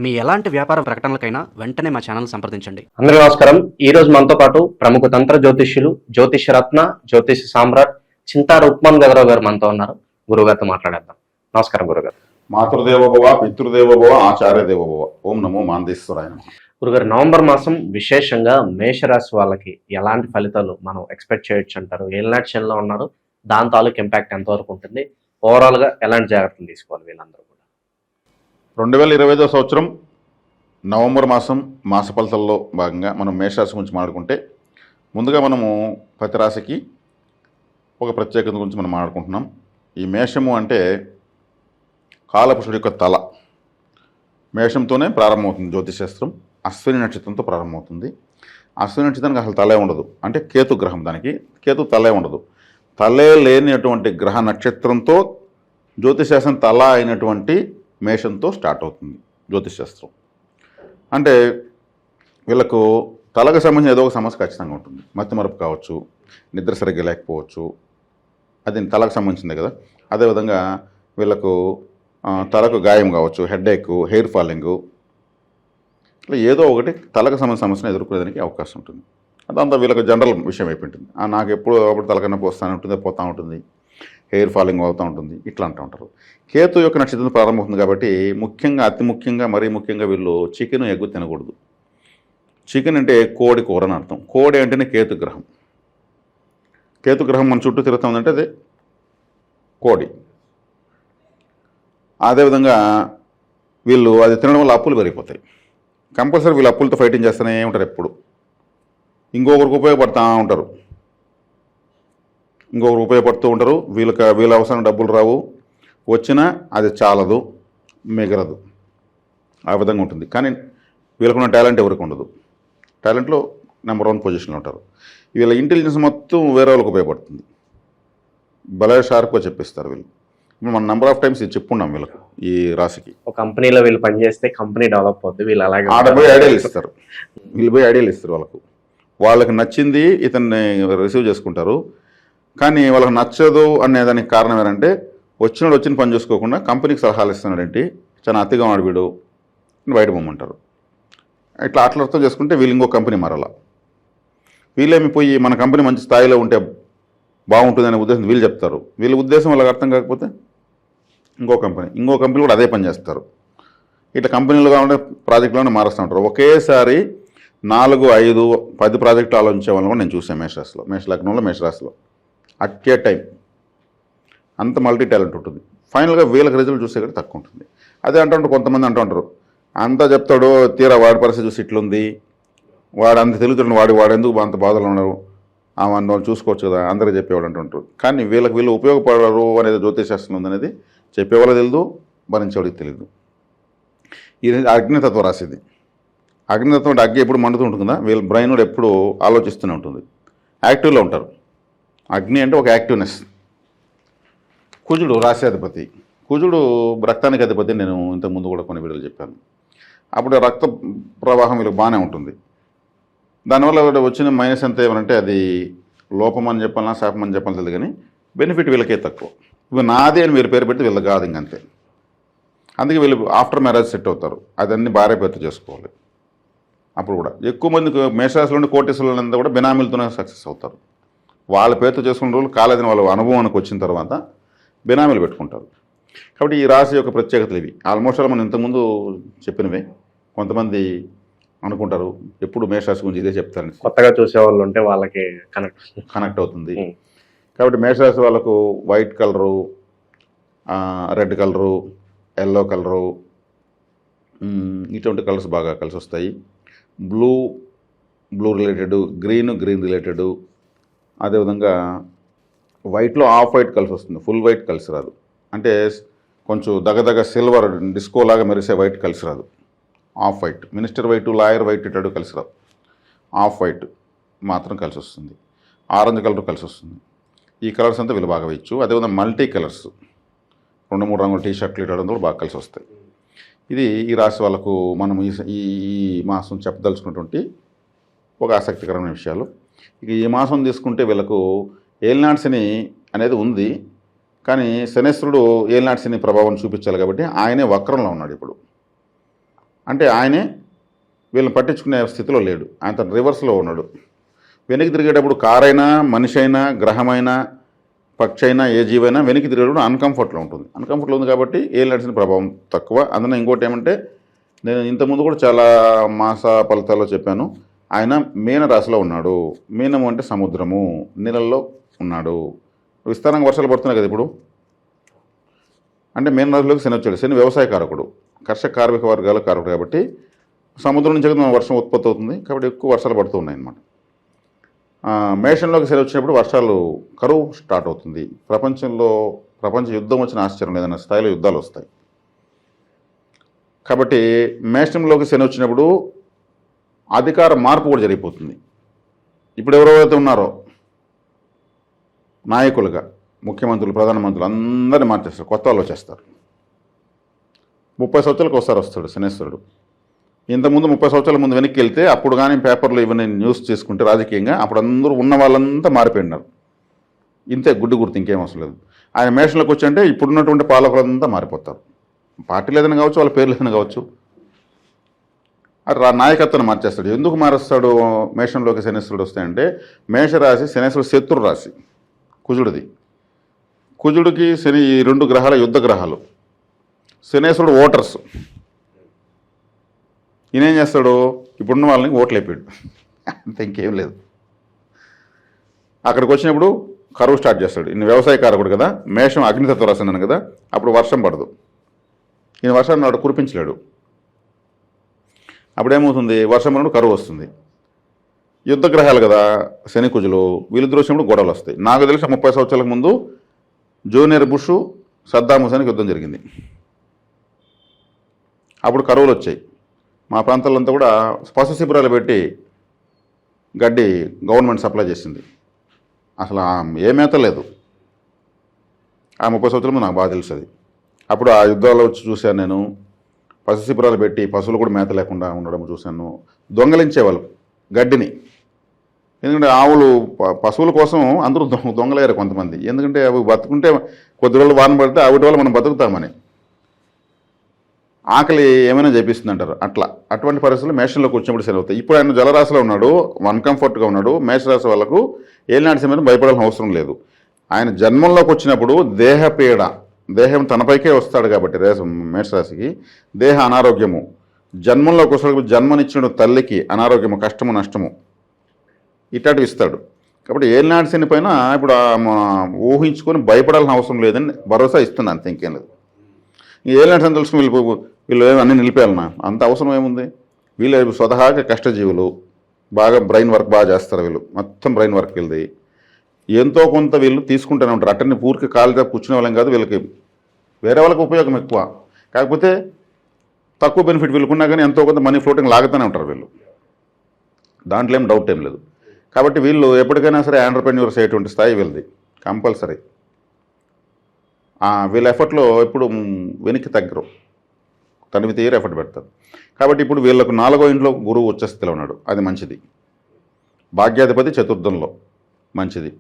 మీ ఎలాంటి వ్యాపార ప్రకటనలకైనా వెంటనే మా ఛానల్ సంప్రదించండి. అందరికీ నమస్కారం. ఈ రోజు మనతో పాటు ప్రముఖ తంత్ర జ్యోతిష్యులు, జ్యోతిష రత్న, జ్యోతిష సామ్రాట్ చింతారు ఉప్మన్ గదరావు గారు మనతో ఉన్నారు. గురుగారితో మాట్లాడేద్దాం. నమస్కారం గురుగారు. మాతృదేవోభవ, పితృదేవోభవ, ఆచార్య దేవోభవ. ఓం నమో మాందేశ్వరాయ నమః. గురుగారు, నవంబర్ మాసం విశేషంగా మేషరాశి వాళ్ళకి ఎలాంటి ఫలితాలు మనం ఎక్స్పెక్ట్ చేయొచ్చు అంటారు? ఏలినాటి శనిలో ఉన్నారు, దాని తాలూకు ఇంపాక్ట్ ఎంతవరకు ఉంటుంది? ఓవరాల్ గా ఎలాంటి జాగ్రత్తలు తీసుకోవాలి వీళ్ళందరూ కూడా? 2025 సంవత్సరం నవంబర్ మాసం మాస ఫలితాల్లో భాగంగా మనం మేషరాశి గురించి మాట్లాడుకుంటే, ముందుగా మనము ప్రతి రాశికి ఒక ప్రత్యేకత గురించి మనం మాట్లాడుకుంటున్నాం. ఈ మేషము అంటే కాలపురుషుడి యొక్క తల. మేషంతోనే ప్రారంభమవుతుంది జ్యోతిశాస్త్రం. అశ్విని నక్షత్రంతో ప్రారంభమవుతుంది. అశ్విని నక్షత్రానికి అసలు తలే ఉండదు, అంటే కేతు గ్రహం. దానికి కేతు తలే ఉండదు. తలే లేనిటువంటి గ్రహ నక్షత్రంతో జ్యోతిశాస్త్రం తల అయినటువంటి మేషంతో స్టార్ట్ అవుతుంది జ్యోతిశాస్త్రం. అంటే వీళ్ళకు తలకు సంబంధించిన ఏదో ఒక సమస్య ఖచ్చితంగా ఉంటుంది. మతిమరుపు కావచ్చు, నిద్ర సరిగ్గా లేకపోవచ్చు, అది తలకు సంబంధించిందే కదా. అదేవిధంగా వీళ్ళకు తలకు గాయం కావచ్చు, హెడేక్, హెయిర్ ఫాలింగు, ఇట్లా ఏదో ఒకటి తలకు సంబంధించిన సమస్యను ఎదుర్కొనేదానికి అవకాశం ఉంటుంది. అదంతా వీళ్ళకి జనరల్ విషయం అయిపోయింటుంది. నాకు ఎప్పుడు అప్పుడు తలకన్నా పోస్తానే ఉంటుంది, పోతూ ఉంటుంది, హెయిర్ ఫాలింగ్ అవుతూ ఉంటుంది, ఇట్లా అంటూ ఉంటారు. కేతు యొక్క నక్షత్రం ప్రారంభమవుతుంది కాబట్టి ముఖ్యంగా, అతి ముఖ్యంగా, మరీ ముఖ్యంగా వీళ్ళు చికెన్, ఎగ్గు తినకూడదు. చికెన్ అంటే కోడి కూర అని అర్థం. కోడి అంటేనే కేతు గ్రహం. కేతు గ్రహం మన చుట్టూ తిరుగుతుందంటే అదే కోడి. అదేవిధంగా వీళ్ళు అది తినడం వల్ల అప్పులు పెరిగిపోతాయి. కంపల్సరీ వీళ్ళు అప్పులతో ఫైటింగ్ చేస్తూనే ఉంటారు ఎప్పుడు. ఇంకొకరికి ఉపయోగపడుతూ ఉంటారు, ఇంకొకరు ఉపయోగపడుతూ ఉంటారు. వీళ్ళ అవసరం డబ్బులు రావు, వచ్చినా అది చాలదు, మిగలదు. ఆ విధంగా ఉంటుంది. కానీ వీళ్ళకున్న టాలెంట్ ఎవరికి ఉండదు. టాలెంట్లో నెంబర్ 1 పొజిషన్లో ఉంటారు. వీళ్ళ ఇంటెలిజెన్స్ మొత్తం వేరే వాళ్ళకి ఉపయోగపడుతుంది. భలే షార్ప్గా చెప్పిస్తారు వీళ్ళు. ఇప్పుడు మన నెంబర్ ఆఫ్ టైమ్స్ ఇది చెప్పుకున్నాం వీళ్ళకు. ఈ రాశికి ఒక కంపెనీలో వీళ్ళు పనిచేస్తే కంపెనీ డెవలప్ అవుతుంది. వీళ్ళు అలాగే పోయి ఐడియాలు ఇస్తారు. వీళ్ళు పోయి ఐడియాలు ఇస్తారు వాళ్ళకు. వాళ్ళకి నచ్చింది ఇతన్ని రిసీవ్ చేసుకుంటారు. కానీ వాళ్ళకి నచ్చదు అనేదానికి కారణం ఏంటంటే, వచ్చిన పని చూసుకోకుండా కంపెనీకి సలహాలు ఇస్తున్నాడేంటి, చాలా అతిగా ఉన్నాడు వీడు, బయట పొమ్మంటారు. ఇట్లా అట్లా చేసుకుంటే వీళ్ళు ఇంకో కంపెనీ మారాల. వీళ్ళేమి పోయి మన కంపెనీ మంచి స్థాయిలో ఉంటే బాగుంటుందనే ఉద్దేశం వీళ్ళు చెప్తారు. వీళ్ళ ఉద్దేశం వాళ్ళకి అర్థం కాకపోతే ఇంకో కంపెనీ కూడా అదే పని చేస్తారు. ఇట్లా కంపెనీలు కావాలంటే ప్రాజెక్టులోనే మారుస్తూ ఉంటారు. ఒకేసారి 4, 5, 10 ప్రాజెక్టులు ఆలోచించే వాళ్ళని కూడా నేను చూసాను మేషరాశిలో, మేషలగ్నంలో, మేషరాశిలో. అట్ ఏ టైం అంత మల్టీ టాలెంట్ ఉంటుంది. ఫైనల్గా వీళ్ళకి రిజల్ట్ చూసే కూడా తక్కువ ఉంటుంది. అదే అంటుంటారు కొంతమంది, అంటుంటారు అంతా చెప్తాడు, తీరా వాడి పరిస్థితి చూసి ఇట్లుంది, వాడు అంత తెలుగుతుండు, వాడు ఎందుకు అంత బాధలు ఉన్నారు, వాళ్ళు చూసుకోవచ్చు కదా, అందరికీ చెప్పేవాడు అంటుంటారు. కానీ వీళ్ళు ఉపయోగపడరు అనేది జ్యోతిశాస్త్రం ఉందనేది చెప్పేవాళ్ళకి తెలియదు, భరించేవాడికి తెలియదు. ఇది అగ్నితత్వ రాశిది. అగ్నితత్వం అంటే అగ్గి ఎప్పుడు మండుతూ ఉంటుంది కదా, వీళ్ళ బ్రెయిన్ కూడా ఎప్పుడు ఆలోచిస్తూనే ఉంటుంది, యాక్టివ్లో ఉంటారు. అగ్ని అంటే ఒక యాక్టివ్నెస్. కుజుడు రాశి అధిపతి. కుజుడు రక్తానికి అధిపతి. నేను ఇంతకుముందు కూడా కొన్ని వీడియోలు చెప్పాను. అప్పుడు రక్త ప్రవాహం వీళ్ళకి బాగానే ఉంటుంది. దానివల్ల వచ్చిన మైనస్ ఎంత ఏమంటే, అది లోపం అని చెప్పాలన్నా శాపం అని చెప్పాలి తెలియదు, కానీ బెనిఫిట్ వీళ్ళకే తక్కువ. ఇవి నాదే అని మీరు పేరు పెడితే వీళ్ళకి కాదు ఇంకంతే. అందుకే వీళ్ళు ఆఫ్టర్ మ్యారేజ్ సెట్ అవుతారు. అదన్నీ భార్య పేరుతో చేసుకోవాలి. అప్పుడు కూడా ఎక్కువ మంది మేషరాశిలోని కోటేశ్వరులంతా కూడా బినామీలతోనే సక్సెస్ అవుతారు. వాళ్ళ పేరుతో చేసుకున్న రోజులు కాలేదని వాళ్ళ అనుభవానికి వచ్చిన తర్వాత బినామీలు పెట్టుకుంటారు. కాబట్టి ఈ రాశి యొక్క ప్రత్యేకతలు ఇవి. ఆల్మోస్ట్ మనం ఇంతకుముందు చెప్పినవే. కొంతమంది అనుకుంటారు ఎప్పుడు మేషరాశి గురించి ఇదే చెప్తారని. కొత్తగా చూసేవాళ్ళు ఉంటే వాళ్ళకి కనెక్ట్ అవుతుంది. కాబట్టి మేషరాశి వాళ్ళకు white colour, red colour, yellow colour, ఇటువంటి కలర్స్ బాగా కలిసి వస్తాయి. బ్లూ రిలేటెడ్, గ్రీన్ రిలేటెడ్, అదేవిధంగా వైట్లో ఆఫ్ వైట్ కలిసి వస్తుంది, ఫుల్ వైట్ కలిసి రాదు. అంటే కొంచెం దగదగ సిల్వర్ డిస్కో లాగా మెరిసే వైట్ కలిసి రాదు. Off white, minister white, lawyer white ఇటాడు కలిసి రాదు. ఆఫ్ వైట్ మాత్రం కలిసి వస్తుంది. ఆరెంజ్ కలర్ కలిసి వస్తుంది. ఈ కలర్స్ అంతా వీళ్ళు బాగా వేయచ్చు. అదేవిధంగా మల్టీ కలర్స్, 2-3 రంగుల టీ షర్ట్లు ఇవ్వడం కూడా బాగా కలిసి వస్తాయి. ఇది ఈ రాశి వాళ్ళకు మనం ఈ మాసం చెప్పదలుచుకున్నటువంటి ఒక ఆసక్తికరమైన విషయాలు. ఇక ఈ మాసం తీసుకుంటే వీళ్ళకు ఏలినాటి శని అనేది ఉంది. కానీ శనేశ్వరుడు ఏలినాటి శని ప్రభావం చూపించాలి కాబట్టి ఆయనే వక్రంలో ఉన్నాడు. ఇప్పుడు అంటే ఆయనే వీళ్ళని పట్టించుకునే స్థితిలో లేడు. ఆయన తన రివర్స్లో ఉన్నాడు. వెనక్కి తిరిగేటప్పుడు కారైనా, మనిషి అయినా, గ్రహమైనా, పక్షి అయినా, ఏ జీవైనా వెనక్కి తిరిగేటప్పుడు అన్కంఫర్ట్లో ఉంటుంది. అన్కంఫర్ట్లో ఉంది కాబట్టి ఏళ్ళు నడిచిన ప్రభావం తక్కువ. అందులో ఇంకోటి ఏమంటే, నేను ఇంతకుముందు కూడా చాలా మాస ఫలితాల్లో చెప్పాను, ఆయన మీన రాశిలో ఉన్నాడు. మీనము అంటే సముద్రము, నీళ్ళల్లో ఉన్నాడు. విస్తారంగా వర్షాలు పడుతున్నాయి కదా ఇప్పుడు. అంటే మీన రాశిలోకి శని వచ్చాడు. శని వ్యవసాయ కారకుడు, కర్షక కార్మిక వర్గాల కారకుడు కాబట్టి సముద్రం నుంచి కదా వర్షం ఉత్పత్తి అవుతుంది కాబట్టి ఎక్కువ వర్షాలు పడుతూ ఉన్నాయి అన్నమాట. మేషంలోకి శని వచ్చినప్పుడు వర్షాలు, కరువు స్టార్ట్ అవుతుంది. ప్రపంచ యుద్ధం వచ్చిన ఆశ్చర్యం లేదన్న స్థాయిలో యుద్ధాలు వస్తాయి. కాబట్టి మేషంలోకి శని వచ్చినప్పుడు అధికార మార్పు కూడా జరిగిపోతుంది. ఇప్పుడు ఎవరెవరైతే ఉన్నారో నాయకులుగా, ముఖ్యమంత్రులు, ప్రధానమంత్రులు అందరినీ మార్చేస్తారు, కొత్త వాళ్ళు వచ్చేస్తారు. 30 సంవత్సరాలకు ఒకసారి వస్తాడు శనేశ్వరుడు. ఇంతకుముందు 30 సంవత్సరాల ముందు వెనక్కి వెళ్తే అప్పుడు కానీ పేపర్లో ఇవన్నీ న్యూస్ చేసుకుంటే రాజకీయంగా అప్పుడు అందరూ ఉన్న వాళ్ళంతా మారిపోయినారు. ఇంతే గుడ్డు గుర్తు, ఇంకేం అవసరం లేదు. ఆయన మేషంలోకి వచ్చి అంటే ఇప్పుడున్నటువంటి పాలకులంతా మారిపోతారు. పార్టీలు ఏదైనా కావచ్చు, వాళ్ళ పేర్లు ఏదైనా కావచ్చు, నాయకత్వాన్ని మార్చేస్తాడు. ఎందుకు మారుస్తాడు మేషంలోకి శనేశ్వరుడు వస్తాయంటే, మేషరాశి శనేశ్వరుడు శత్రు రాశి కుజుడిది. కుజుడికి శని, ఈ 2 గ్రహాల యుద్ధ గ్రహాలు. శనేశ్వరుడు ఓటర్స్. ఈయనేం చేస్తాడు, ఇప్పుడున్న వాళ్ళని ఓట్లు అయిపోయాడు, అంతే, ఇంకేం లేదు. అక్కడికి వచ్చినప్పుడు కరువు స్టార్ట్ చేస్తాడు. ఈయన వ్యవసాయ కారకుడు కదా, మేషం అగ్నితత్వ రాశి అన్నాను కదా, అప్పుడు వర్షం పడదు. ఈయన వర్షాన్ని వాడు కురిపించలేడు. అప్పుడేమవుతుంది, వర్షం పడినప్పుడు కరువు వస్తుంది. యుద్ధ గ్రహాలు కదా శని కుజులు, వీళ్ళిద్దరు వచ్చినప్పుడు గొడవలు వస్తాయి. నాకు తెలిసి 30 సంవత్సరాలకు ముందు జూనియర్ బుష్ సద్దాం హుసేన్కి యుద్ధం జరిగింది. అప్పుడు కరువులు వచ్చాయి. మా ప్రాంతాల్లో అంతా కూడా పశు శిబిరాలు పెట్టి గడ్డి గవర్నమెంట్ సప్లై చేసింది. అసలు ఏ మేత లేదు. ఆ 30 సంవత్సరాల ముందు నాకు బాగా తెలుసు అది. అప్పుడు ఆ యుద్ధాల్లో వచ్చి చూశాను నేను. పశు శిబిరాలు పెట్టి పశువులు కూడా మేత లేకుండా ఉండడం చూశాను. దొంగలించేవాళ్ళు గడ్డిని. ఎందుకంటే ఆవులు, పశువుల కోసం అందరూ దొంగలేరు కొంతమంది. ఎందుకంటే అవి బతుకుంటే కొద్ది రోజులు వాన పడితే వాటి వల్ల మనం బతుకుతామని. ఆకలి ఏమైనా చేపిస్తుంది అంటారు. అటువంటి పరిస్థితులు మేషంలోకి వచ్చినప్పుడు సరి అవుతాయి. ఇప్పుడు ఆయన జలరాశిలో ఉన్నాడు, అన్కంఫర్ట్గా ఉన్నాడు. మేషరాశి వాళ్ళకు ఏలినాటి సమయంలో భయపడాల్సిన అవసరం లేదు. ఆయన జన్మంలోకి వచ్చినప్పుడు దేహపీడ, దేహం తనపైకే వస్తాడు కాబట్టి మేషరాశికి దేహ అనారోగ్యము, జన్మంలోకి వస్తాడు. జన్మనిచ్చిన తల్లికి అనారోగ్యము, కష్టము, నష్టము ఇట్లాంటివి ఇస్తాడు. కాబట్టి ఏలినాటి శని పైన ఇప్పుడు ఊహించుకొని భయపడాల్సిన అవసరం లేదని భరోసా ఇస్తుంది, అంతే, ఇంకేం లేదు. ఏలినాటి శని తెలుసుకుని వీళ్ళు అన్నీ నిలిపేయాలన్నా అంత అవసరం ఏముంది. వీళ్ళు స్వతహాగా కష్టజీవులు, బాగా బ్రెయిన్ వర్క్ బాగా చేస్తారు. వీళ్ళు మొత్తం బ్రెయిన్ వర్క్ వెళ్ది ఎంతో కొంత వీళ్ళు తీసుకుంటూనే ఉంటారు. అట్టని పూర్తి కాలుగా కూర్చునే వాళ్ళం కాదు. వీళ్ళకి వేరే వాళ్ళకి ఉపయోగం ఎక్కువ, కాకపోతే తక్కువ బెనిఫిట్ వీళ్ళకున్నా కానీ ఎంతో కొంత మనీ ఫ్లోటింగ్ లాగుతూనే ఉంటారు వీళ్ళు. దాంట్లో ఏం డౌట్ ఏం లేదు. కాబట్టి వీళ్ళు ఎప్పటికైనా సరే ఆంటర్ప్రెన్యూర్స్ అయ్యేటువంటి స్థాయి వీళ్ళది కంపల్సరీ. వీళ్ళ ఎఫర్ట్లో ఎప్పుడు వెనక్కి తగ్గరు, తనివి తీరు ఎఫర్ట్ పెడతారు. కాబట్టి ఇప్పుడు వీళ్ళకు 4వ ఇంట్లో గురువు ఉచ్చ స్థితిలో ఉన్నాడు, అది మంచిది. భాగ్యాధిపతి చతుర్థంలో, మంచిది.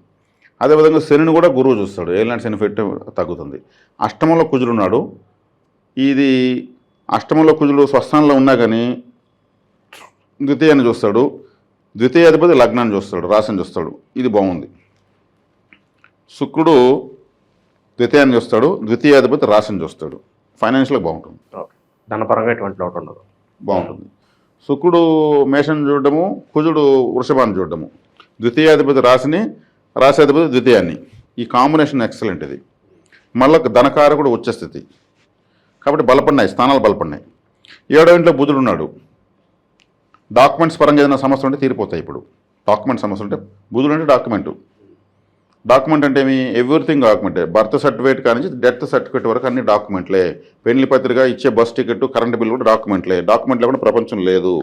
అదేవిధంగా శనిని కూడా గురువు చూస్తాడు, ఏలినాటి శని ఫెట్ తగ్గుతుంది. అష్టమంలో కుజుడు ఉన్నాడు. ఇది అష్టమంలో కుజుడు స్వస్థానంలో ఉన్నా కానీ ద్వితీయాన్ని చూస్తాడు. ద్వితీయాధిపతి లగ్నాన్ని చూస్తాడు, రాశిని చూస్తాడు, ఇది బాగుంది. శుక్రుడు ద్వితీయాన్ని చూస్తాడు, ద్వితీయాధిపతి రాశిని చూస్తాడు, ఫైనాన్షియల్గా బాగుంటుంది. ధనపరంగా ఎటువంటి లోటు ఉండదు, బాగుంటుంది. శుక్రుడు మేషాన్ని చూడడము, కుజుడు వృషభాన్ని చూడడము, ద్వితీయాధిపతి రాశిని, రాశాధిపతి ద్వితీయాన్ని, ఈ కాంబినేషన్ ఎక్సలెంట్. ఇది మళ్ళీ ధనకారకుడు ఉచ్చస్థితి కాబట్టి బలపడినాయి, స్థానాలు బలపడినాయి. 7వ ఇంట్లో బుధుడు ఉన్నాడు. డాక్యుమెంట్స్ పరంగా ఏదైనా సమస్యలు ఉంటే తీరిపోతాయి. ఇప్పుడు డాక్యుమెంట్ సమస్యలు ఉంటే, బుధుడు అంటే డాక్యుమెంట్ అంటే ఏమి, ఎవ్రీథింగ్ డాక్యుమెంటే. బర్త్ సర్టిఫికేట్ కానీ డెత్ సర్టిఫికేట్ వరకు అన్ని డాక్యుమెంట్లే. పెళ్లి పత్రిక, ఇచ్చే బస్ టికెట్, కరెంట్ బిల్ కూడా డాక్యుమెంట్లే. డాక్యుమెంట్ లేకుండా ప్రపంచం లేదు.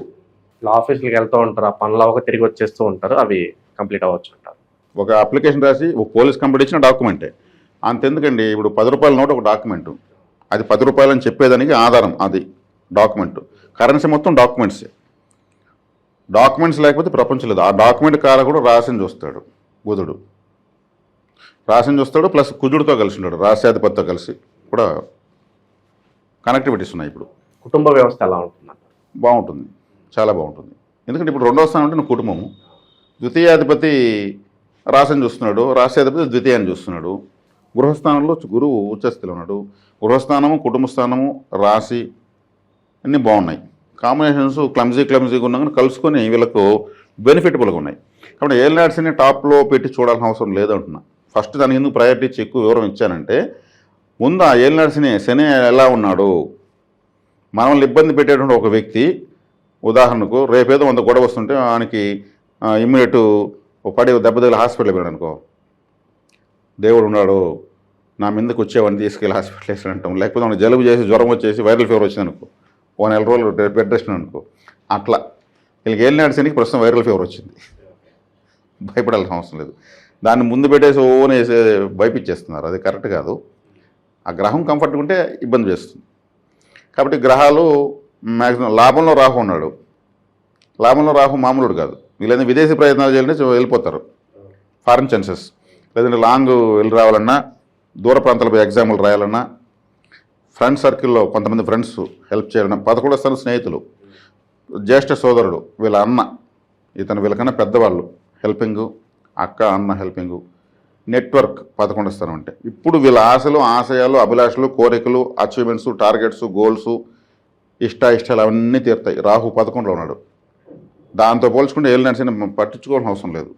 ఆఫీసులకు వెళ్తూ ఉంటారు, ఆ పనులు అవ్వక తిరిగి వచ్చేస్తూ ఉంటారు, అవి కంప్లీట్ అవ్వచ్చు అంటారు. ఒక అప్లికేషన్ రాసి ఒక పోలీస్ కంప్లీట్ ఇచ్చిన డాక్యుమెంటే. అంతెందుకండి, ఇప్పుడు 10 రూపాయల నోట్ ఒక డాక్యుమెంటు, అది 10 రూపాయలు అని చెప్పేదానికి ఆధారం అది డాక్యుమెంట్. కరెన్సీ మొత్తం డాక్యుమెంట్సే. డాక్యుమెంట్స్ లేకపోతే ప్రపంచం లేదు. ఆ డాక్యుమెంట్ కారకుడు రాశిని చూస్తాడు, బుధుడు రాశిని చూస్తాడు, ప్లస్ కుజుడితో కలిసి ఉంటాడు, రాశ్యాధిపతితో కలిసి కూడా కనెక్టివిటీస్ ఉన్నాయి. ఇప్పుడు కుటుంబ వ్యవస్థ ఎలా ఉంటుంది? బాగుంటుంది, చాలా బాగుంటుంది. ఎందుకంటే ఇప్పుడు రెండవ స్థానం అంటే నువ్వు కుటుంబము, ద్వితీయాధిపతి రాశిని చూస్తున్నాడు, రాశ్యాధిపతి ద్వితీయాన్ని చూస్తున్నాడు, గృహస్థానంలో గురువు ఉచ్చస్థితిలో ఉన్నాడు. గృహస్థానము, కుటుంబ స్థానము, రాశి అన్నీ బాగున్నాయి. కాంబినేషన్స్ క్లమ్జీగా ఉన్నా కానీ కలుసుకొని వీళ్ళకు బెనిఫిటబుల్గా ఉన్నాయి. కాబట్టి ఏలినాడ్స్ని టాప్లో పెట్టి చూడాల్సిన అవసరం లేదంటున్నా. ఫస్ట్ దానికి ఎందుకు ప్రయారిటీ ఇచ్చి ఎక్కువ వివరం ఇచ్చానంటే, ముందు ఆ ఏలినాడ్స్ని శని ఎలా ఉన్నాడు, మనల్ని ఇబ్బంది పెట్టేటువంటి ఒక వ్యక్తి, ఉదాహరణకు రేపేదో 100 గొడవ వస్తుంటే ఆయనకి ఇమ్మీడియట్ పడి దెబ్బ తగిలి హాస్పిటల్ వెళ్ళాడు అనుకో, దేవుడు ఉన్నాడు నా మీదకి వచ్చేవాడిని తీసుకెళ్ళి హాస్పిటల్ వేసాడు అంటాం. లేకపోతే మనకు జలుబు చేసి జ్వరం వచ్చేసి వైరల్ ఫీవర్ వచ్చింది అనుకో, 1 నెల రోజులు బెడ్ రెస్ట్ అనుకో, అట్లా వీళ్ళకి ఏలినాడు శనికి ప్రస్తుతం వైరల్ ఫీవర్ వచ్చింది, భయపడాల్సిన అవసరం లేదు. దాన్ని ముందు పెట్టేసి ఓన్ వేసి భయపించేస్తున్నారు, అది కరెక్ట్ కాదు. ఆ గ్రహం కంఫర్ట్గా ఉంటే ఇబ్బంది చేస్తుంది. కాబట్టి గ్రహాలు మ్యాక్సిమం లాభంలో రాహు ఉన్నాడు. లాభంలో రాహు మామూలుడు కాదు. వీళ్ళైనా విదేశీ ప్రయత్నాలు చేయాలంటే వెళ్ళిపోతారు, ఫారిన్ ఛాన్సెస్. లేదంటే లాంగ్ వెళ్ళి రావాలన్నా, దూర ప్రాంతాలపై ఎగ్జామ్లు రాయాలన్నా, ఫ్రెండ్ సర్కిల్లో కొంతమంది ఫ్రెండ్స్ హెల్ప్ చేయాలన్నా, 11వ స్థానం స్నేహితులు, జ్యేష్ఠ సోదరుడు, వీళ్ళ అన్న, ఇతను వీళ్ళకన్నా పెద్దవాళ్ళు హెల్పింగు, అక్క అన్న హెల్పింగు, నెట్వర్క్ 11వ స్థానం అంటే. ఇప్పుడు వీళ్ళ ఆశలు, ఆశయాలు, అభిలాషలు, కోరికలు, అచీవ్మెంట్స్, టార్గెట్స్, గోల్స్, ఇష్టాలు అవన్నీ తీరుతాయి. రాహు 11లో ఉన్నాడు. దాంతో పోల్చుకుంటే ఏలినాడ్స్ని పట్టించుకోవాల్సిన అవసరం లేదు.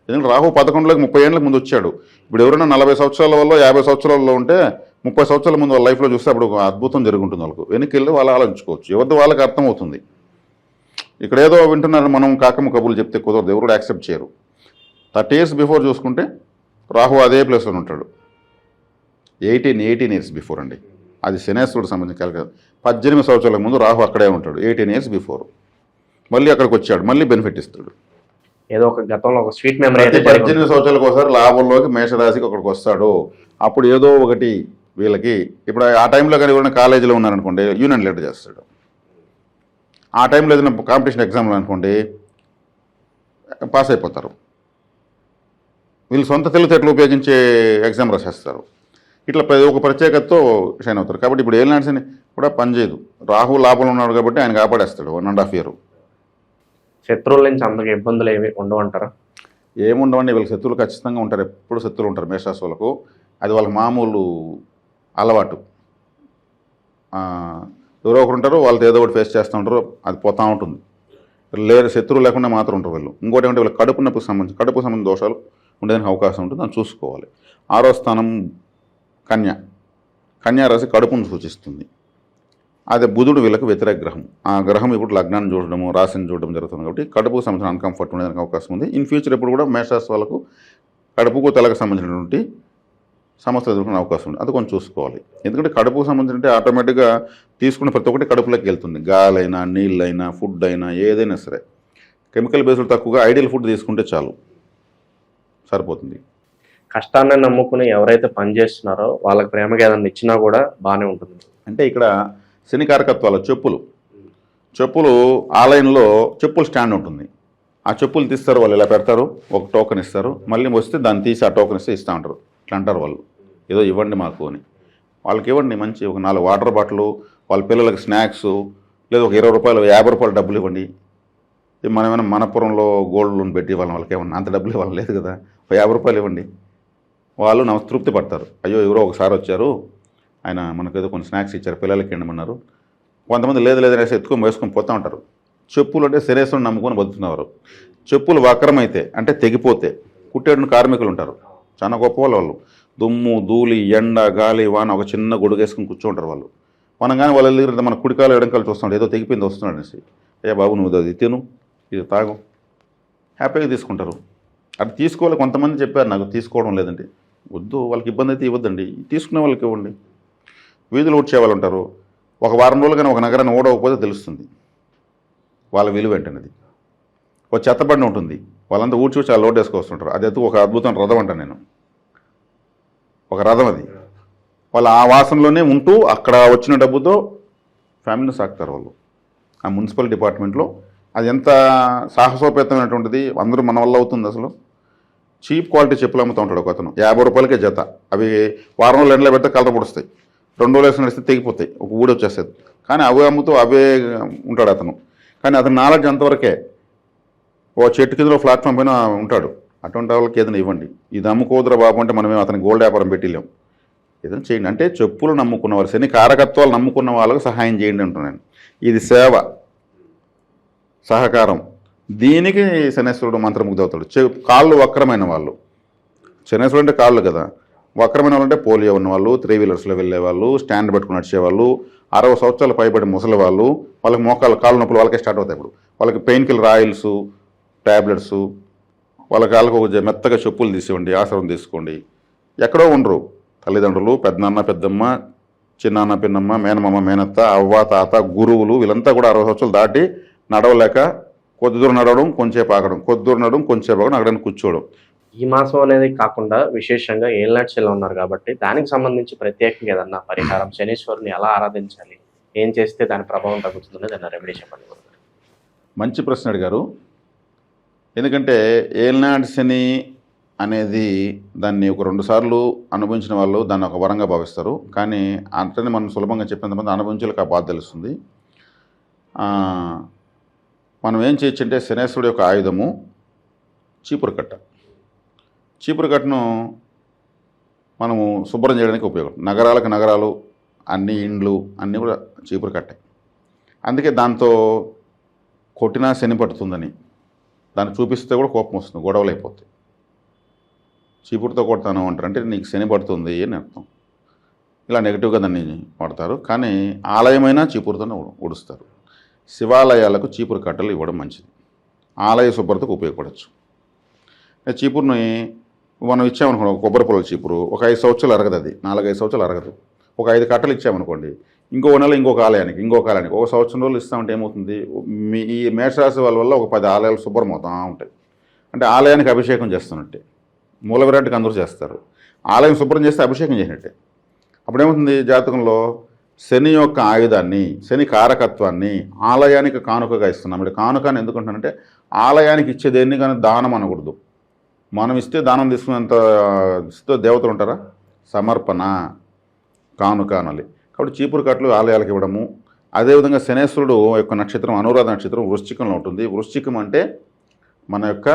ఎందుకంటే రాహు 11లోకి 30 ఏళ్ళకి ముందు వచ్చాడు. ఇప్పుడు ఎవరైనా 40 సంవత్సరాల వల్ల 50 సంవత్సరాల్లో ఉంటే 30 సంవత్సరాల ముందు వాళ్ళ లైఫ్లో చూస్తే అప్పుడు ఒక అద్భుతం జరుగుతుంది. వాళ్ళకు వెనక్కి వెళ్ళి వాళ్ళు ఆలోచించుకోవచ్చు, ఎవరిది వాళ్ళకి అర్థమవుతుంది. ఇక్కడ ఏదో వింటున్నారు మనం కాకమ్మ కబుర్లు చెప్తే కుదరదు, ఎవరు యాక్సెప్ట్ చేయరు. 30 years బిఫోర్ చూసుకుంటే రాహు అదే ప్లేస్లో ఉంటాడు. 18 years బిఫోర్ అండి, అది శనేశ్వరుడు సంబంధించిన క్యాలిక్యులేషన్. 18 సంవత్సరాల ముందు రాహు అక్కడే ఉంటాడు, 18 years బిఫోర్. మళ్ళీ అక్కడికి వచ్చాడు, మళ్ళీ బెనిఫిట్ ఇస్తాడు. ఏదో ఒక గతంలో ఒక స్వీట్ మెమరీ అయితే 18 సంవత్సరాలకు ఒకసారి లాభంలోకి మేషరాశికి ఒకడికి వస్తాడు. అప్పుడు ఏదో ఒకటి వీళ్ళకి, ఇప్పుడు ఆ టైంలో కానీ ఎవరైనా కాలేజీలో ఉన్నారనుకోండి యూనియన్ లీడర్ చేస్తాడు. ఆ టైంలో ఏదైనా కాంపిటీషన్ ఎగ్జామ్లో అనుకోండి పాస్ అయిపోతారు. వీళ్ళు సొంత తెలివితేటలు ఉపయోగించే ఎగ్జామ్ రాసేస్తారు. ఇట్లా ఒక ప్రత్యేకతతో షైన్ అవుతారు. కాబట్టి ఇప్పుడు ఏలినాడ్స్ని కూడా పనిచేయదు. రాహు లాభంలో ఉన్నాడు కాబట్టి ఆయన కాపాడేస్తాడు 1.5 year. శత్రువుల నుంచి అంతగా ఇబ్బందులు ఏమి ఉండవంటారా? ఏముండవండి, వీళ్ళకి శత్రువులు ఖచ్చితంగా ఉంటారు, ఎప్పుడు శత్రువులు ఉంటారు మేషరాశి వాళ్ళకు. అది వాళ్ళకి మామూలు అలవాటు. ఎవరో ఒకరు ఉంటారు, వాళ్ళతో ఏదో ఒకటి ఫేస్ చేస్తూ ఉంటారు, అది పోతూ ఉంటుంది. లేదు శత్రువు లేకుండా మాత్రం ఉంటారు వీళ్ళు. ఇంకోటి ఏమంటే వీళ్ళకి కడుపు సంబంధించిన దోషాలు ఉండేదానికి అవకాశం ఉంటుంది, దాన్ని చూసుకోవాలి. 6వ స్థానం కన్యా రాశి కడుపును సూచిస్తుంది. అదే బుధుడు వీళ్ళకి వ్యతిరేక గ్రహం. ఆ గ్రహం ఇప్పుడు లగ్నాన్ని చూడడము, రాశిని చూడడం జరుగుతుంది. కాబట్టి కడుపుకు సంబంధించిన అన్కంఫర్ట్ ఉండేదానికి అవకాశం ఉంది. ఇన్ ఫ్యూచర్ ఎప్పుడు కూడా మేషరాశి వాళ్ళకు కడుపుకు తలకు సంబంధించినటువంటి సమస్యలు ఎదుర్కొనే అవకాశం ఉంది, అది కొంచెం చూసుకోవాలి. ఎందుకంటే కడుపుకు సంబంధించి ఆటోమేటిక్గా తీసుకున్న ప్రతి ఒక్కటి కడుపులోకి వెళ్తుంది. గాలైనా, నీళ్ళైనా, ఫుడ్ అయినా, ఏదైనా సరే కెమికల్ బేస్డ్ తక్కువగా ఐడియల్ ఫుడ్ తీసుకుంటే చాలు, సరిపోతుంది. కష్టాన్ని నమ్ముకుని ఎవరైతే పని చేస్తున్నారో వాళ్ళకి ప్రేమగా ఏదైనా ఇచ్చినా కూడా బాగానే ఉంటుంది. అంటే ఇక్కడ శని కారకత్వాల చెప్పులు ఆలయంలో చెప్పుల స్టాండ్ ఉంటుంది. ఆ చెప్పులు తీస్తారు, వాళ్ళు ఇలా పెడతారు, ఒక టోకెన్ ఇస్తారు, మళ్ళీ వస్తే దాన్ని తీసి ఆ టోకెన్ ఇస్తూ ఉంటారు. ఇట్లా అంటారు వాళ్ళు, ఏదో ఇవ్వండి మాకు అని. వాళ్ళకి ఇవ్వండి, మంచి ఒక 4 వాటర్ బాటిల్, వాళ్ళ పిల్లలకి స్నాక్స్, లేదా ఒక 20 రూపాయలు 50 రూపాయలు డబ్బులు ఇవ్వండి. మనం ఏమైనా మనపురంలో గోల్డ్ లోన్ పెట్టి వాళ్ళకి ఏమన్నా అంత డబ్బులు ఇవ్వాలి లేదు కదా, ఒక 50 రూపాయలు ఇవ్వండి. వాళ్ళు తృప్తి పడతారు. అయ్యో ఎవరో ఒకసారి వచ్చారు, ఆయన మనకు ఏదో కొన్ని స్నాక్స్ ఇచ్చారు, పిల్లలకి ఎండమన్నారు. కొంతమంది లేదనేసి ఎత్తుకొని వేసుకొని పోతూ ఉంటారు. చెప్పులు అంటే శనేశ్వరుని నమ్ముకొని బతుకుతున్నారు. చెప్పులు వక్రమైతే అంటే తెగిపోతే కుట్టేటువంటి కార్మికులు ఉంటారు, చాలా గొప్ప వాళ్ళు. దుమ్ము, ధూళి, ఎండ, గాలి, వాన ఒక చిన్న గొడుగేసుకుని కూర్చుంటారు వాళ్ళు. మనం కానీ వాళ్ళ దగ్గర మన కుడికాలు ఎడంకాలు చూస్తుంటాం, ఏదో తెగిపోయింది వస్తున్నాడు అనేసి, అయ్యా బాబు నువ్వు అది తిను, ఇది తాగు, హ్యాపీగా తీసుకుంటారు. అది తీసుకోవాలి. కొంతమంది చెప్పారు నాకు తీసుకోవడం లేదండి, వద్దు, వాళ్ళకి ఇబ్బంది అయితే ఇవ్వద్దండి, తీసుకునే వాళ్ళకి ఇవ్వండి. వీధులు ఊడ్చే వాళ్ళు ఉంటారు, ఒక వారం రోజులు కానీ ఒక నగరాన్ని ఓడవకపోతే తెలుస్తుంది వాళ్ళ విలువ ఏంటనేది. ఒక చెత్తబండి ఉంటుంది, వాళ్ళంతా ఊడ్చి చాలా లోడ్ వేసుకొస్తుంటారు. అది అయితే ఒక అద్భుతమైన రథం అంటాను నేను, ఒక రథం అది. వాళ్ళు ఆ వాసనలోనే ఉంటూ అక్కడ వచ్చిన డబ్బుతో ఫ్యామిలీని సాగుతారు వాళ్ళు. ఆ మున్సిపల్ డిపార్ట్మెంట్లో అది ఎంత సాహసోపేతమైనటువంటిది, అందరూ మన వల్ల అవుతుంది. అసలు చీప్ క్వాలిటీ చెప్పులు అమ్ముతూ ఉంటాడు ఒక అతను, 50 రూపాయలకే జత. అవి వారం రోజులు ఎండలో పెడితే కలర్ పొడుస్తాయి, 2 రోజులు వేసి నడిస్తే తెగిపోతాయి, ఒక ఊడి వచ్చేస్తుంది. కానీ అవి అమ్ముతూ అవే ఉంటాడు అతను. కానీ అతని నాలెడ్జ్ అంతవరకే. ఓ చెట్టు కింద ప్లాట్ఫామ్ పైన ఉంటాడు. అటువంటి వాళ్ళకి ఏదైనా ఇవ్వండి. ఇది అమ్ముకోదురా బాబు అంటే మనమే అతనికి గోల్డ్ వ్యాపారం పెట్టలేం. ఏదైనా చేయండి. అంటే చెప్పులు నమ్ముకున్న వాళ్ళు, శని కారకత్వాలు నమ్ముకున్న వాళ్ళకు సహాయం చేయండి అంటున్నాను. ఇది సేవ, సహకారం. దీనికి శనేశ్వరుడు మంత్రముగ్ధ అవుతాడు. కాళ్ళు వక్రమైన వాళ్ళు, శనేశ్వరుడు అంటే కాళ్ళు కదా, వక్రమైన వాళ్ళు అంటే పోలియో ఉన్నవాళ్ళు, 3 వీలర్స్లో వెళ్ళేవాళ్ళు, స్టాండ్ పెట్టుకుని నడిచేవాళ్ళు, 60 సంవత్సరాలు పైబడి ముసలి వాళ్ళు, వాళ్ళకి మోకాళ్ళు కాళ్ళు నొప్పులు వాళ్ళకే స్టార్ట్ అవుతాయి. ఇప్పుడు వాళ్ళకి పెయిన్ కిల్లర్ ఆయిల్స్, ట్యాబ్లెట్స్, వాళ్ళ కాళ్ళకు ఒక మెత్తగా చెప్పులు తీసివ్వండి, ఆశ్రమం తీసుకోండి. ఎక్కడో ఉండరు తల్లిదండ్రులు, పెద్దనాన్న పెద్దమ్మ, చిన్నాన్న పిన్నమ్మ, మేనమామ మేనత్త, అవ్వ తాత, గురువులు, వీళ్ళంతా కూడా 60 సంవత్సరాలు దాటి నడవలేక కొద్ది దూరం నడవడం, కొంచెంసేపు ఆగడం, కొద్ది దూరం నడవడం, కొంచెంసేపు ఆగడం, అక్కడ కూర్చోవడం. ఈ మాసం అనేది కాకుండా విశేషంగా ఏలినాటి శనిలో ఉన్నారు కాబట్టి దానికి సంబంధించి ప్రత్యేకంగా ఏదన్నా పరిహారం, శనీశ్వరుని ఎలా ఆరాధించాలి, ఏం చేస్తే దాని ప్రభావం తగ్గుతుందో దాన్ని రెమెడీ చెప్పండి. మంచి ప్రశ్న అడిగారు. ఎందుకంటే ఏలినాటి శని అనేది దాన్ని ఒక 2 సార్లు అనుభవించిన వాళ్ళు దాన్ని ఒక వరంగా భావిస్తారు. కానీ అంతని మనం సులభంగా చెప్పినంతమంది అనుభవించాలకు ఆ బాధ తెలుస్తుంది. మనం ఏం చేయొచ్చు అంటే శనేశ్వరుడు యొక్క ఆయుధము చీపురు కట్ట. చీపురు కట్టను మనము శుభ్రం చేయడానికి ఉపయోగం. నగరాలు అన్ని ఇండ్లు అన్నీ కూడా చీపురు కట్టాయి. అందుకే దాంతో కొట్టినా శని పడుతుందని దాన్ని చూపిస్తే కూడా కోపం వస్తుంది, గొడవలు అయిపోతాయి. చీపురుతో కొడతాను అంటారు, అంటే నీకు శని పడుతుంది అని అర్థం. ఇలా నెగిటివ్గా దాన్ని వాడతారు. కానీ ఆలయమైనా చీపురుతోనే ఉడుస్తారు. శివాలయాలకు చీపురు కట్టలు ఇవ్వడం మంచిది. ఆలయ శుభ్రతకు ఉపయోగపడవచ్చు. చీపురుని మనం ఇచ్చామనుకోండి, ఒక కొబ్బరి పొలం చీపురు ఒక 5 సంవత్సరాలు అరగదు, అది 4-5 సంవత్సరాలు అరగదు. ఒక 5 కట్టలు ఇచ్చామనుకోండి, ఇంకో నెల ఇంకొక ఆలయానికి, ఒక సంవత్సరం రోజులు ఇస్తామంటే ఏమవుతుంది, ఈ మేషరాశి వాళ్ళ వల్ల ఒక 10 ఆలయాలు శుభ్రం అవుతూ ఉంటాయి. అంటే ఆలయానికి అభిషేకం చేస్తున్నట్టే. మూల విరాట్కి అందరూ చేస్తారు. ఆలయం శుభ్రం చేస్తే అభిషేకం చేసినట్టే. అప్పుడేమవుతుంది, జాతకంలో శని యొక్క ఆయుధాన్ని, శని కారకత్వాన్ని ఆలయానికి కానుకగా ఇస్తున్నాం. అంటే కానుకని ఎందుకుంటున్నానంటే ఆలయానికి ఇచ్చేదేన్ని కానీ దానం అనకూడదు. మనం ఇస్తే దానం తీసుకున్నంత ఇస్తే దేవతలు ఉంటారా, సమర్పణ, కానుక అనాలి. కాబట్టి చీపురు కట్టలు ఆలయాలకు ఇవ్వడము. అదేవిధంగా శనేశ్వరుడు యొక్క నక్షత్రం అనురాధ నక్షత్రం వృశ్చికంలో ఉంటుంది. వృశ్చికం అంటే మన యొక్క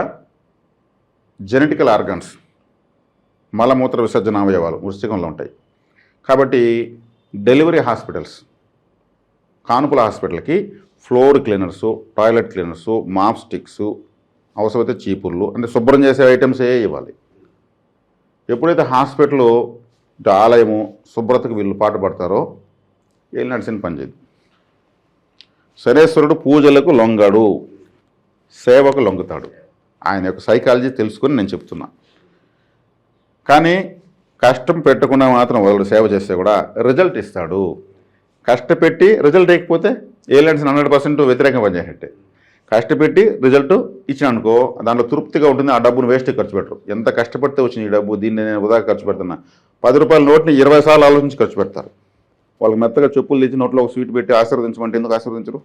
జెనెటికల్ ఆర్గన్స్, మలమూత్ర విసర్జన అవయవాలు వృశ్చికంలో ఉంటాయి. కాబట్టి డెలివరీ హాస్పిటల్స్, కానుపుల హాస్పిటల్కి floor cleaners, toilet cleaners, mop sticks, అవసరమైతే చీపుర్లు, అంటే శుభ్రం చేసే ఐటమ్స్ ఇవ్వాలి. ఎప్పుడైతే హాస్పిటల్ ఆలయము శుభ్రతకు వీళ్ళు పాటుపడతారో ఏలినాటి శని పనిచేయదు. శనేశ్వరుడు పూజలకు లొంగడు, సేవకు లొంగుతాడు. ఆయన యొక్క సైకాలజీ తెలుసుకొని నేను చెప్తున్నా. కానీ కష్టం పెట్టకుండా మాత్రం వాళ్ళు సేవ చేస్తే కూడా రిజల్ట్ ఇస్తాడు. కష్టపెట్టి రిజల్ట్ ఇవ్వకపోతే ఏలినాటి శని 100% వ్యతిరేకంగా పనిచేసేట్టే. కష్టపెట్టి రిజల్ట్ ఇచ్చిన అనుకో, దాంట్లో తృప్తిగా ఉంటుంది. ఆ డబ్బును వేస్ట్ ఖర్చు పెట్టరు. ఎంత కష్టపడితే వచ్చిన ఈ డబ్బు, దీన్ని నేను వృధా ఖర్చు పెడుతున్నా, 10 రూపాయల నోట్ని 20 సార్లు ఆలోచించి ఖర్చు పెడతారు. వాళ్ళకి మెత్తగా చెప్పులు తెచ్చి నోట్లో ఒక స్వీట్ పెట్టి ఆశీర్వదించమంటే ఎందుకు ఆశీర్వదించరు?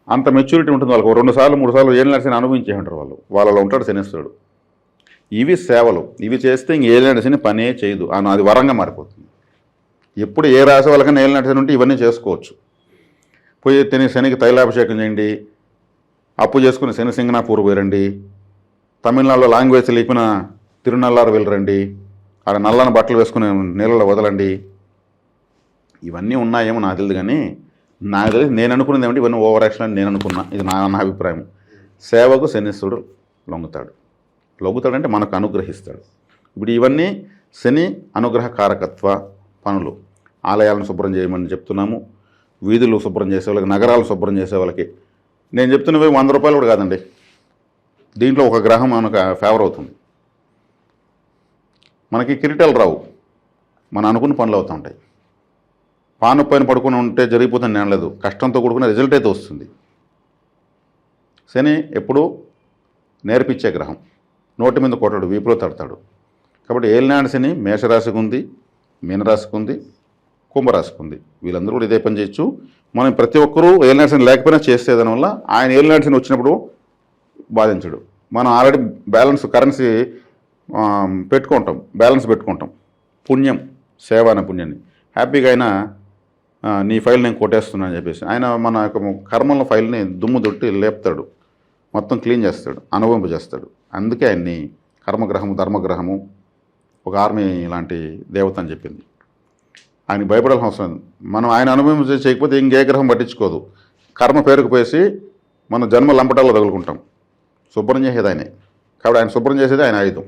అంత మెచ్యూరిటీ ఉంటుంది వాళ్ళకి. 2 సార్లు 3 సార్లు ఏలినాటి శని అనుభవించే ఉంటారు వాళ్ళు. వాళ్ళలో ఉంటాడు శనేశ్వరుడు. ఇవి సేవలు. ఇవి చేస్తే ఇంక ఏలినాటి శని పనే చేయదు, అది వరంగా మారిపోతుంది. ఎప్పుడు ఏ రాశి వాళ్ళకైనా ఏలినాటి శని ఉంటే ఇవన్నీ చేసుకోవచ్చు. పోయి శనికి తైలాభిషేకం చేయండి, అప్పు చేసుకుని శని సింగనాపూర్ పోయిరండి, తమిళనాడులో లాంగ్వేజ్ తెలియకున్న తిరునల్లారు వెళ్ళరండి, అక్కడ నల్లని బట్టలు వేసుకుని నీళ్ళలో వదలండి. ఇవన్నీ ఉన్నాయేమో నాకు తెలియదు. కానీ నాకు తెలియదు, నేను అనుకున్నది ఏమంటే ఇవన్నీ ఓవర్ యాక్షన్ అని నేను అనుకున్నా. ఇది నా అభిప్రాయం. సేవకు శనీశ్వరుడు లొంగుతాడంటే మనకు అనుగ్రహిస్తాడు. ఇప్పుడు ఇవన్నీ శని అనుగ్రహ కారకత్వ పనులు. ఆలయాలను శుభ్రం చేయమని చెప్తున్నాము. వీధులు శుభ్రం చేసే వాళ్ళకి, నగరాలు శుభ్రం చేసే వాళ్ళకి నేను చెప్తున్నవి 100 రూపాయలు కూడా కాదండి. దీంట్లో ఒక గ్రహం మనకు ఫేవర్ అవుతుంది. మనకి కిరీటాలు రావు, మనం అనుకున్న పనులు అవుతూ ఉంటాయి. పాను పైన పడుకుని ఉంటే జరిగిపోతుంది నేను లేదు, కష్టంతో కూడుకున్న రిజల్ట్ అయితే వస్తుంది. శని ఎప్పుడూ నేర్పించే గ్రహం. నోటి మీద కొట్టాడు, వీపులో తడతాడు. కాబట్టి ఏలినాటి శని మేషరాశికి ఉంది, మీనరాశికి ఉంది, కుంభరాశికి ఉంది. వీళ్ళందరూ కూడా ఇదే పని చేయొచ్చు. మనం ప్రతి ఒక్కరూ ఏలినాటి శని లేకపోయినా చేస్తే దానివల్ల ఆయన ఏలినాటి శని వచ్చినప్పుడు బాధించడు. మనం ఆల్రెడీ బ్యాలెన్స్ కరెన్సీ బ్యాలెన్స్ పెట్టుకుంటాం. పుణ్యం, సేవ అనే పుణ్యాన్ని హ్యాపీగా అయినా నీ ఫైల్ నేను కొట్టేస్తున్నాను అని చెప్పేసి ఆయన మన యొక్క కర్మల ఫైల్ని దుమ్ము దొట్టి లేపుతాడు, మొత్తం క్లీన్ చేస్తాడు, అనుభవింపజేస్తాడు. అందుకే ఆయన్ని కర్మగ్రహము ధర్మగ్రహము ఒక ఆర్మీ లాంటి దేవత అని చెప్పింది. ఆయన భయపడాల్సిన అవసరం లేదు. మనం ఆయన అనుభవించ చేయకపోతే ఇంకే గ్రహం పట్టించుకోదు. కర్మ పేరుకుపోయేసి మన జన్మ లంపటాల్లో తగులుకుంటాం. శుభ్రం చేసేది ఆయనే. కాబట్టి ఆయన శుభ్రం చేసేది ఆయన ఆయుధం.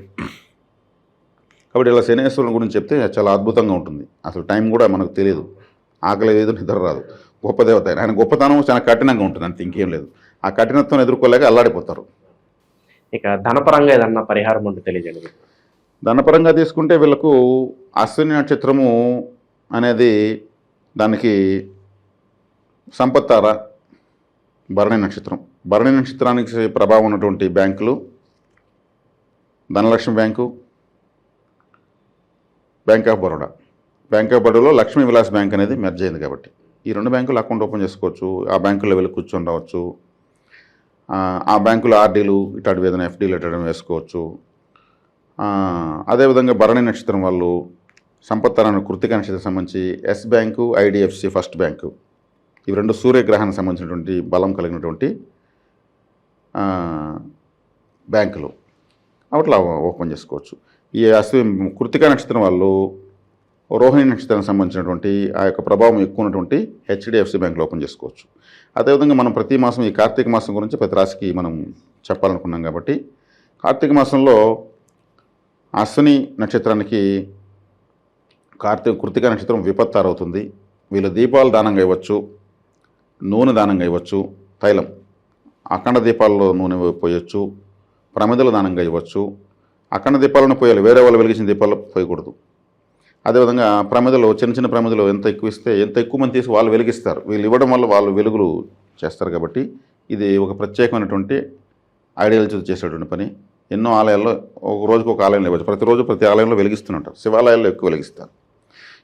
కాబట్టి ఇలా శనేశ్వరుని గురించి చెప్తే చాలా అద్భుతంగా ఉంటుంది. అసలు టైం కూడా మనకు తెలియదు, ఆకలి లేదు, నిద్ర రాదు. గొప్ప దేవత ఆయన. ఆయన గొప్పతనం చాలా కఠినంగా ఉంటుంది, అంతే, ఇంకేం లేదు. ఆ కఠినత్వం ఎదుర్కోలేక అల్లాడిపోతారు. ఇక ధనపరంగా ఏదన్నా పరిహారం ఉంటే తెలియజేయండి. ధనపరంగా తీసుకుంటే వీళ్ళకు అశ్విని నక్షత్రము అనేది దానికి సంపత్తార, భరణి నక్షత్రం. భరణి నక్షత్రానికి ప్రభావం ఉన్నటువంటి బ్యాంకులు Dhanalakshmi bank, bank of Baroda. Bank of బరోడాలో లక్ష్మీ విలాస్ బ్యాంక్ అనేది మెర్జ్ అయింది కాబట్టి ఈ 2 బ్యాంకులు అకౌంట్ ఓపెన్ చేసుకోవచ్చు. ఆ బ్యాంకుల్లో వెళ్ళి కూర్చొని రావచ్చు. ఆ బ్యాంకులో ఆర్డీలు ఇట్లాంటివి ఏదైనా ఎఫ్డీలు ఇట్టడం వేసుకోవచ్చు. అదేవిధంగా భరణి నక్షత్రం వాళ్ళు సంపత్తరాన్ని కృతిక నక్షత్రం సంబంధించి yes bank, IDFC first bank, ఇవి 2 సూర్యగ్రహానికి సంబంధించినటువంటి బలం కలిగినటువంటి బ్యాంకులు అట్లా ఓపెన్ చేసుకోవచ్చు. ఈ కృతిక నక్షత్రం వాళ్ళు రోహిణి నక్షత్రానికి సంబంధించినటువంటి ఆ యొక్క ప్రభావం ఎక్కువ ఉన్నటువంటి హెచ్డిఎఫ్సి బ్యాంకులో ఓపెన్ చేసుకోవచ్చు. అదేవిధంగా మనం ప్రతి మాసం ఈ కార్తీక మాసం గురించి ప్రతి రాశికి మనం చెప్పాలనుకున్నాం కాబట్టి కార్తీక మాసంలో అశ్విని నక్షత్రానికి కృతిక నక్షత్రం విపత్తారు అవుతుంది. వీళ్ళు దీపాలు దానంగా ఇవ్వచ్చు, నూనె దానంగా ఇవ్వచ్చు, తైలం అఖండ దీపాల్లో నూనె పోయొచ్చు, ప్రమిదలు దానంగా ఇవ్వచ్చు. అఖండ దీపాలను పోయాలి, వేరే వాళ్ళు వెలిగించిన దీపాలు పోయకూడదు. అదేవిధంగా ప్రమిదలు, చిన్న చిన్న ప్రమిదలు ఎంత ఎక్కువ ఇస్తే ఎంత ఎక్కువ మంది తీసి వాళ్ళు వెలిగిస్తారు. వీళ్ళు ఇవ్వడం వల్ల వాళ్ళు వెలుగులు చేస్తారు. కాబట్టి ఇది ఒక ప్రత్యేకమైనటువంటి ఐడియాలజీ చేసేటువంటి పని. ఎన్నో ఆలయాల్లో ఒక రోజుకు ఒక ఆలయంలో ఇవ్వచ్చు, ప్రతిరోజు ప్రతి ఆలయంలో వెలిగిస్తుంటారు. శివాలయాల్లో ఎక్కువ వెలిగిస్తారు.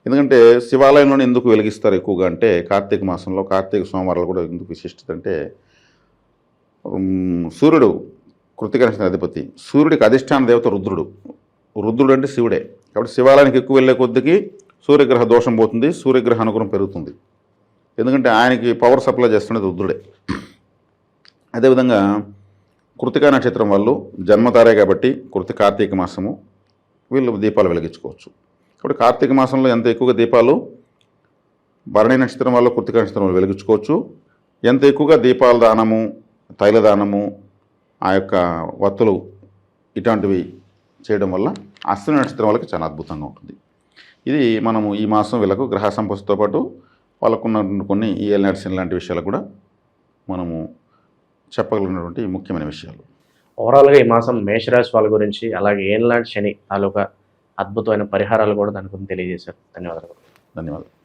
ఎందుకంటే శివాలయంలోనే ఎందుకు వెలిగిస్తారు ఎక్కువగా అంటే కార్తీక మాసంలో కార్తీక సోమవారాలు కూడా ఎందుకు విశిష్టత అంటే సూర్యుడు కృతిక నక్షత్రం అధిపతి, సూర్యుడికి అధిష్టాన దేవత రుద్రుడు. రుద్రుడు అంటే శివుడే. కాబట్టి శివాలయానికి ఎక్కువ వెళ్ళే కొద్దికి సూర్యగ్రహ దోషం పోతుంది, సూర్యగ్రహ అనుగ్రహం పెరుగుతుంది. ఎందుకంటే ఆయనకి పవర్ సప్లై చేస్తున్నది రుద్రుడే. అదేవిధంగా కృతికా నక్షత్రం వాళ్ళు జన్మతారే కాబట్టి కార్తీక మాసము వీళ్ళు దీపాలు వెలిగించుకోవచ్చు. కాబట్టి కార్తీక మాసంలో ఎంత ఎక్కువగా దీపాలు భరణి నక్షత్రం వాళ్ళు కృతికా నక్షత్రం వాళ్ళు వెలిగించుకోవచ్చు. ఎంత ఎక్కువగా దీపాల దానము, తైల దానము, ఆ యొక్క వత్తులు ఇట్లాంటివి చేయడం వల్ల అశ్విని నక్షత్రం వాళ్ళకి చాలా అద్భుతంగా ఉంటుంది. ఇది మనము ఈ మాసం వీళ్ళకు గ్రహ సంపత్తితో పాటు వాళ్ళకున్న కొన్ని ఏలినాటి లాంటి విషయాలు కూడా మనము చెప్పగలిగినటువంటి ముఖ్యమైన విషయాలు. ఓవరాల్గా ఈ మాసం మేషరాశి వాళ్ళ గురించి, అలాగే ఏలినాటి శని తాలూకా అద్భుతమైన పరిహారాలు కూడా దాని గురించి తెలియజేశారు. ధన్యవాదాలు. ధన్యవాదాలు.